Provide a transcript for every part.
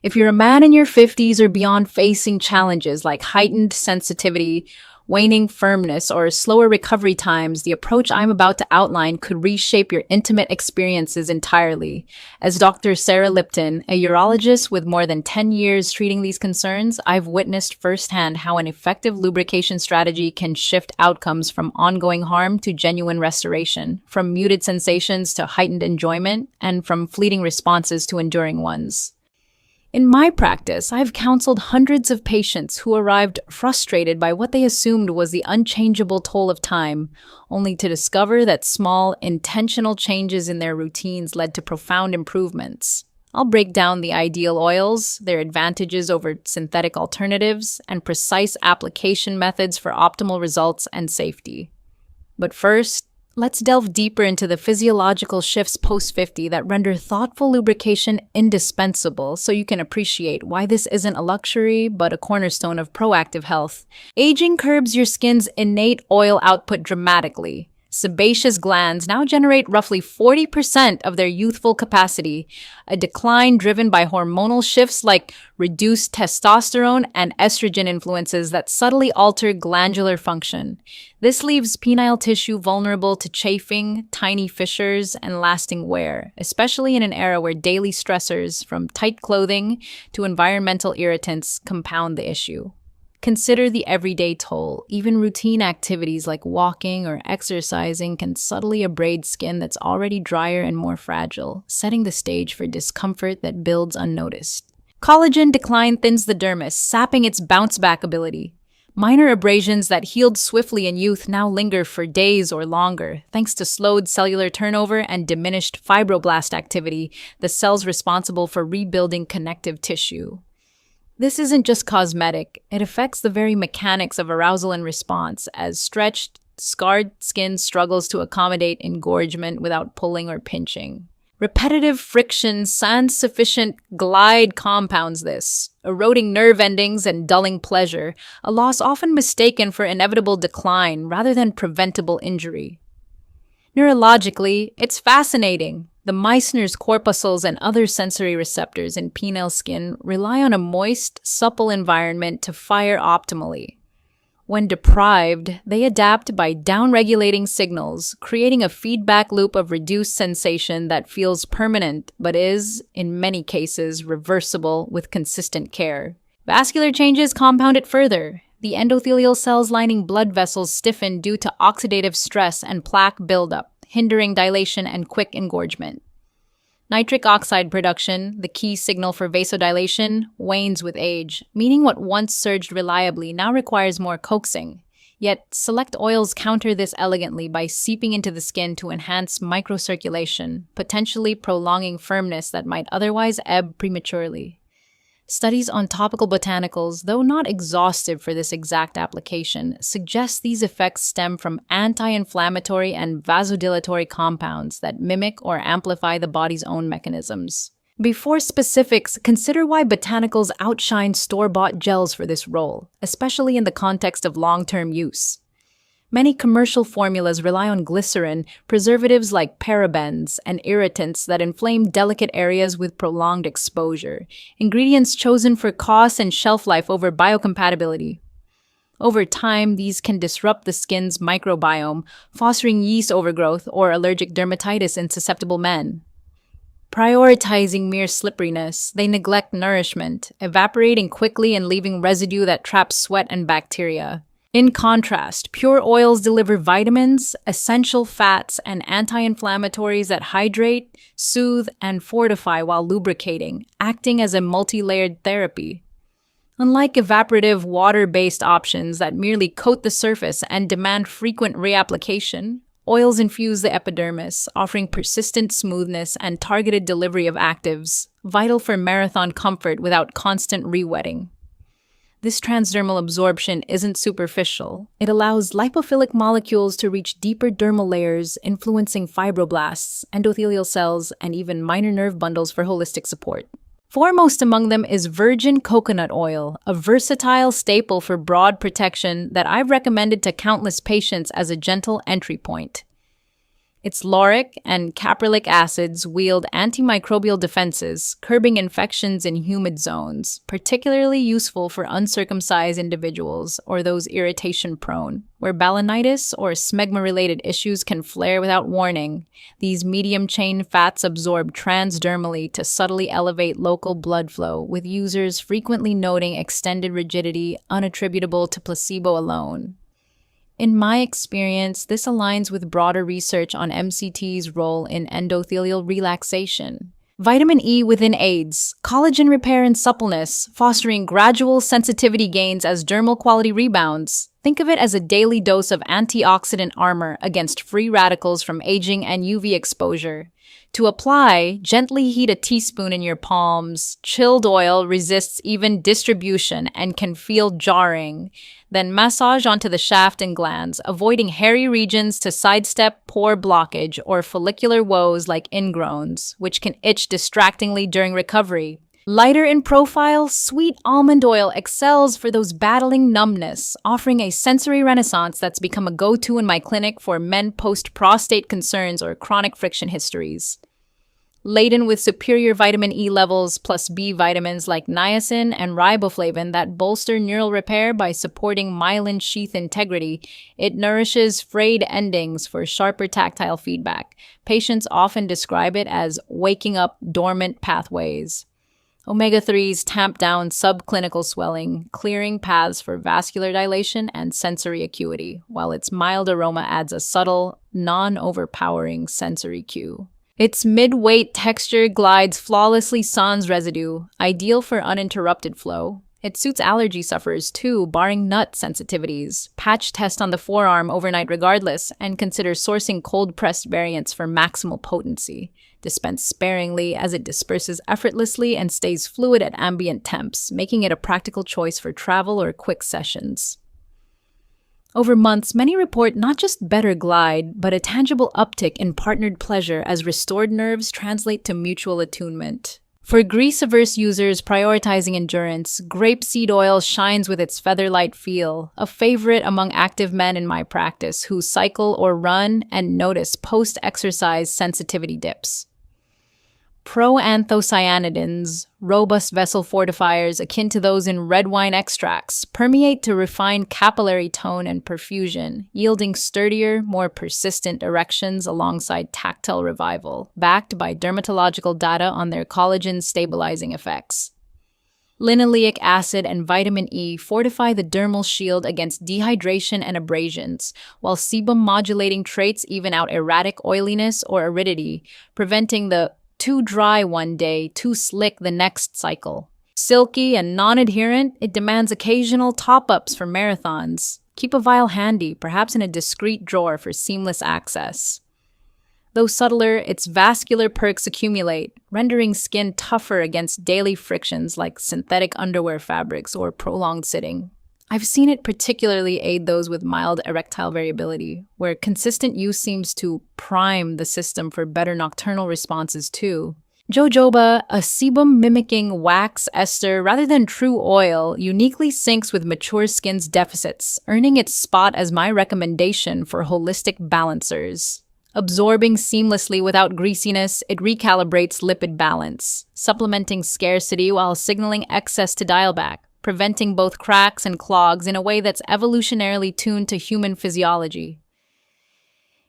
If you're a man in your 50s or beyond facing challenges like heightened sensitivity, waning firmness, or slower recovery times, the approach I'm about to outline could reshape your intimate experiences entirely. As Dr. Sarah Lipton, a urologist with more than 10 years treating these concerns, I've witnessed firsthand how an effective lubrication strategy can shift outcomes from ongoing harm to genuine restoration, from muted sensations to heightened enjoyment, and from fleeting responses to enduring ones. In my practice, I've counseled hundreds of patients who arrived frustrated by what they assumed was the unchangeable toll of time, only to discover that small, intentional changes in their routines led to profound improvements. I'll break down the ideal oils, their advantages over synthetic alternatives, and precise application methods for optimal results and safety. But first, let's delve deeper into the physiological shifts post-50 that render thoughtful lubrication indispensable so you can appreciate why this isn't a luxury but a cornerstone of proactive health. Aging curbs your skin's innate oil output dramatically. Sebaceous glands now generate roughly 40% of their youthful capacity, a decline driven by hormonal shifts like reduced testosterone and estrogen influences that subtly alter glandular function. This leaves penile tissue vulnerable to chafing, tiny fissures, and lasting wear, especially in an era where daily stressors, from tight clothing to environmental irritants, compound the issue. Consider the everyday toll. Even routine activities like walking or exercising can subtly abrade skin that's already drier and more fragile, setting the stage for discomfort that builds unnoticed. Collagen decline thins the dermis, sapping its bounce-back ability. Minor abrasions that healed swiftly in youth now linger for days or longer, thanks to slowed cellular turnover and diminished fibroblast activity, the cells responsible for rebuilding connective tissue. This isn't just cosmetic, it affects the very mechanics of arousal and response, as stretched, scarred skin struggles to accommodate engorgement without pulling or pinching. Repetitive friction sans sufficient glide compounds this, eroding nerve endings and dulling pleasure, a loss often mistaken for inevitable decline rather than preventable injury. Neurologically, it's fascinating. The Meissner's corpuscles and other sensory receptors in penile skin rely on a moist, supple environment to fire optimally. When deprived, they adapt by downregulating signals, creating a feedback loop of reduced sensation that feels permanent but is, in many cases, reversible with consistent care. Vascular changes compound it further. The endothelial cells lining blood vessels stiffen due to oxidative stress and plaque buildup, hindering dilation and quick engorgement. Nitric oxide production, the key signal for vasodilation, wanes with age, meaning what once surged reliably now requires more coaxing. Yet, select oils counter this elegantly by seeping into the skin to enhance microcirculation, potentially prolonging firmness that might otherwise ebb prematurely. Studies on topical botanicals, though not exhaustive for this exact application, suggest these effects stem from anti-inflammatory and vasodilatory compounds that mimic or amplify the body's own mechanisms. Before specifics, consider why botanicals outshine store-bought gels for this role, especially in the context of long-term use. Many commercial formulas rely on glycerin, preservatives like parabens, and irritants that inflame delicate areas with prolonged exposure, ingredients chosen for cost and shelf life over biocompatibility. Over time, these can disrupt the skin's microbiome, fostering yeast overgrowth or allergic dermatitis in susceptible men. Prioritizing mere slipperiness, they neglect nourishment, evaporating quickly and leaving residue that traps sweat and bacteria. In contrast, pure oils deliver vitamins, essential fats, and anti-inflammatories that hydrate, soothe, and fortify while lubricating, acting as a multi-layered therapy. Unlike evaporative water-based options that merely coat the surface and demand frequent reapplication, oils infuse the epidermis, offering persistent smoothness and targeted delivery of actives, vital for marathon comfort without constant re-wetting. This transdermal absorption isn't superficial. It allows lipophilic molecules to reach deeper dermal layers, influencing fibroblasts, endothelial cells, and even minor nerve bundles for holistic support. Foremost among them is virgin coconut oil, a versatile staple for broad protection that I've recommended to countless patients as a gentle entry point. Its lauric and caprylic acids wield antimicrobial defenses, curbing infections in humid zones, particularly useful for uncircumcised individuals or those irritation-prone. Where balanitis or smegma-related issues can flare without warning, these medium-chain fats absorb transdermally to subtly elevate local blood flow, with users frequently noting extended rigidity unattributable to placebo alone. In my experience, this aligns with broader research on MCT's role in endothelial relaxation. Vitamin E within aids, collagen repair and suppleness, fostering gradual sensitivity gains as dermal quality rebounds. Think of it as a daily dose of antioxidant armor against free radicals from aging and UV exposure. To apply, gently heat a teaspoon in your palms. Chilled oil resists even distribution and can feel jarring. Then massage onto the shaft and glands, avoiding hairy regions to sidestep pore blockage or follicular woes like ingrowns, which can itch distractingly during recovery. Lighter in profile, sweet almond oil excels for those battling numbness, offering a sensory renaissance that's become a go-to in my clinic for men post-prostate concerns or chronic friction histories. Laden with superior vitamin E levels plus B vitamins like niacin and riboflavin that bolster neural repair by supporting myelin sheath integrity, it nourishes frayed endings for sharper tactile feedback. Patients often describe it as waking up dormant pathways. Omega-3s tamp down subclinical swelling, clearing paths for vascular dilation and sensory acuity, while its mild aroma adds a subtle, non-overpowering sensory cue. Its mid-weight texture glides flawlessly sans residue, ideal for uninterrupted flow. It suits allergy sufferers too, barring nut sensitivities. Patch test on the forearm overnight regardless, and consider sourcing cold-pressed variants for maximal potency. Dispense sparingly as it disperses effortlessly and stays fluid at ambient temps, making it a practical choice for travel or quick sessions. Over months, many report not just better glide, but a tangible uptick in partnered pleasure as restored nerves translate to mutual attunement. For grease-averse users prioritizing endurance, grapeseed oil shines with its feather-light feel, a favorite among active men in my practice who cycle or run and notice post-exercise sensitivity dips. Proanthocyanidins, robust vessel fortifiers akin to those in red wine extracts, permeate to refine capillary tone and perfusion, yielding sturdier, more persistent erections alongside tactile revival, backed by dermatological data on their collagen-stabilizing effects. Linoleic acid and vitamin E fortify the dermal shield against dehydration and abrasions, while sebum-modulating traits even out erratic oiliness or aridity, preventing the too dry one day, too slick the next cycle. Silky and non-adherent, it demands occasional top-ups for marathons. Keep a vial handy, perhaps in a discreet drawer for seamless access. Though subtler, its vascular perks accumulate, rendering skin tougher against daily frictions like synthetic underwear fabrics or prolonged sitting. I've seen it particularly aid those with mild erectile variability, where consistent use seems to prime the system for better nocturnal responses too. Jojoba, a sebum-mimicking wax ester rather than true oil, uniquely syncs with mature skin's deficits, earning its spot as my recommendation for holistic balancers. Absorbing seamlessly without greasiness, it recalibrates lipid balance, supplementing scarcity while signaling excess to dial back, preventing both cracks and clogs in a way that's evolutionarily tuned to human physiology.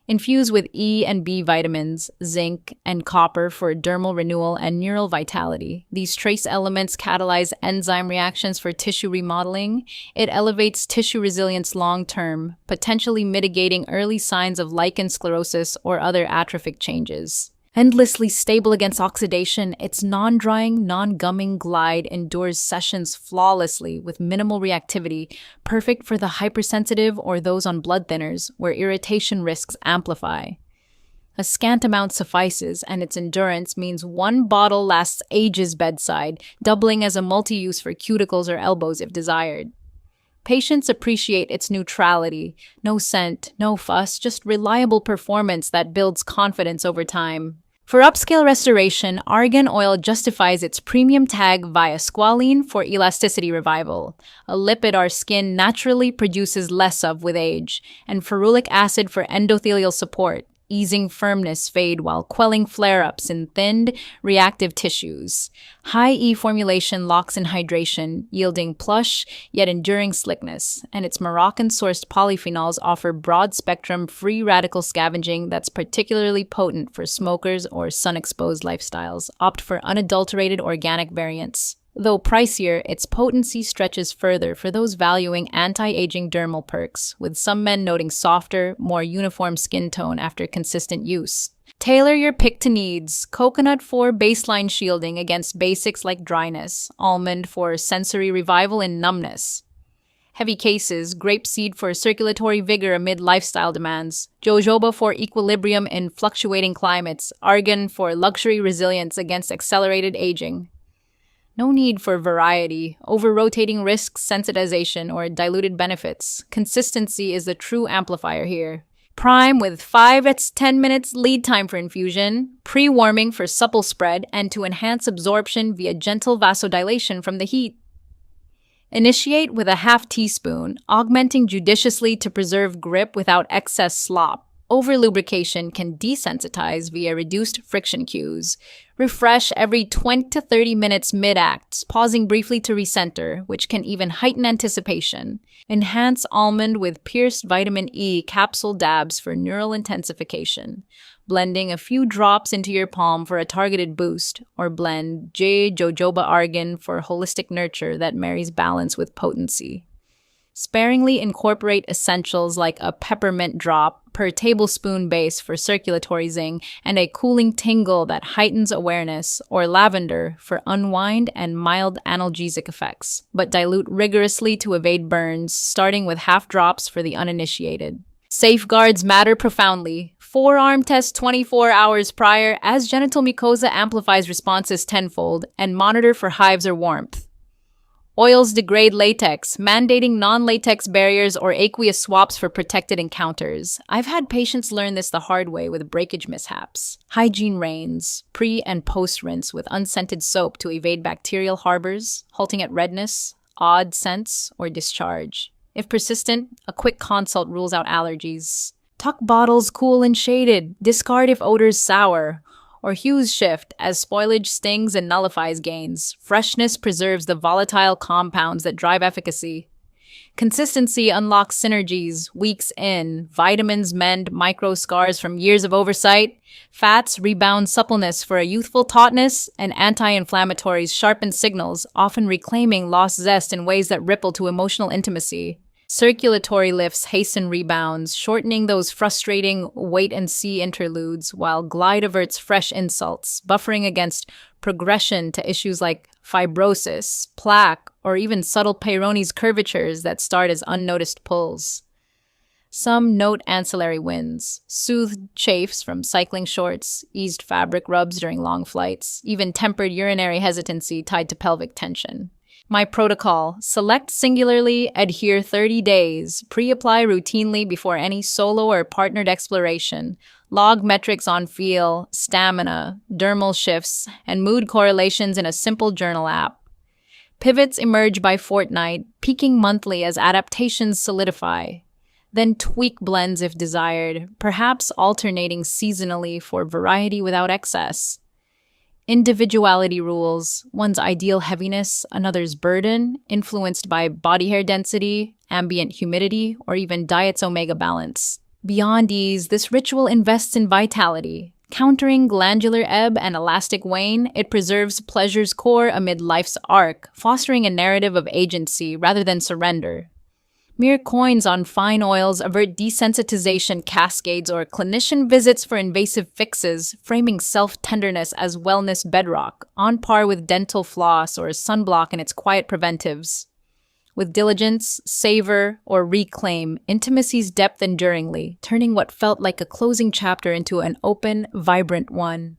Infused with E and B vitamins, zinc, and copper for dermal renewal and neural vitality, these trace elements catalyze enzyme reactions for tissue remodeling. It elevates tissue resilience long-term, potentially mitigating early signs of lichen sclerosis or other atrophic changes. Endlessly stable against oxidation, its non-drying, non-gumming glide endures sessions flawlessly with minimal reactivity, perfect for the hypersensitive or those on blood thinners, where irritation risks amplify. A scant amount suffices, and its endurance means one bottle lasts ages bedside, doubling as a multi-use for cuticles or elbows if desired. Patients appreciate its neutrality, no scent, no fuss, just reliable performance that builds confidence over time. For upscale restoration, argan oil justifies its premium tag via squalene for elasticity revival, a lipid our skin naturally produces less of with age, and ferulic acid for endothelial support. easing firmness fade while quelling flare-ups in thinned, reactive tissues. High E formulation locks in hydration, yielding plush yet enduring slickness, and its Moroccan-sourced polyphenols offer broad-spectrum free radical scavenging that's particularly potent for smokers or sun-exposed lifestyles. Opt for unadulterated organic variants. Though pricier, its potency stretches further for those valuing anti-aging dermal perks, with some men noting softer, more uniform skin tone after consistent use. Tailor your pick to needs. Coconut for baseline shielding against basics like dryness. Almond for sensory revival and numbness. Heavy cases, grapeseed for circulatory vigor amid lifestyle demands, jojoba for equilibrium in fluctuating climates, argan for luxury resilience against accelerated aging. No need for variety, over-rotating risks, sensitization, or diluted benefits. Consistency is the true amplifier here. Prime with 5 to 10 minutes lead time for infusion, pre-warming for supple spread, and to enhance absorption via gentle vasodilation from the heat. Initiate with a half teaspoon, augmenting judiciously to preserve grip without excess slop. Over-lubrication can desensitize via reduced friction cues. Refresh every 20 to 30 minutes mid-acts, pausing briefly to recenter, which can even heighten anticipation. Enhance almond with pierced vitamin E capsule dabs for neural intensification. Blending a few drops into your palm for a targeted boost, or blend jojoba argan for holistic nurture that marries balance with potency. Sparingly incorporate essentials like a peppermint drop per tablespoon base for circulatory zing and a cooling tingle that heightens awareness, or lavender for unwind and mild analgesic effects, but dilute rigorously to evade burns, starting with half drops for the uninitiated. Safeguards matter profoundly. Forearm test 24 hours prior as genital mucosa amplifies responses tenfold, and monitor for hives or warmth. Oils degrade latex, mandating non-latex barriers or aqueous swaps for protected encounters. I've had patients learn this the hard way with breakage mishaps. Hygiene reigns, pre- and post-rinse with unscented soap to evade bacterial harbors, halting at redness, odd scents, or discharge. If persistent, a quick consult rules out allergies. Tuck bottles cool and shaded. Discard if odors sour. Or hues shift as spoilage stings and nullifies gains. Freshness preserves the volatile compounds that drive efficacy. Consistency unlocks synergies weeks in. Vitamins mend micro scars from years of oversight. Fats rebound suppleness for a youthful tautness, and anti-inflammatories sharpen signals, often reclaiming lost zest in ways that ripple to emotional intimacy. Circulatory lifts hasten rebounds, shortening those frustrating wait-and-see interludes, while Glide averts fresh insults, buffering against progression to issues like fibrosis, plaque, or even subtle Peyronie's curvatures that start as unnoticed pulls. Some note ancillary wins, soothed chafes from cycling shorts, eased fabric rubs during long flights, even tempered urinary hesitancy tied to pelvic tension. My protocol: select singularly, adhere 30 days, pre-apply routinely before any solo or partnered exploration, log metrics on feel, stamina, dermal shifts, and mood correlations in a simple journal app. Pivots emerge by fortnight, peaking monthly as adaptations solidify. Then tweak blends if desired, perhaps alternating seasonally for variety without excess. Individuality rules, one's ideal heaviness, another's burden, influenced by body hair density, ambient humidity, or even diet's omega balance. Beyond ease, this ritual invests in vitality. Countering glandular ebb and elastic wane, it preserves pleasure's core amid life's arc, fostering a narrative of agency rather than surrender. Mere coins on fine oils avert desensitization cascades or clinician visits for invasive fixes, framing self-tenderness as wellness bedrock, on par with dental floss or sunblock in its quiet preventives. With diligence, savor, or reclaim intimacy's depth enduringly, turning what felt like a closing chapter into an open, vibrant one.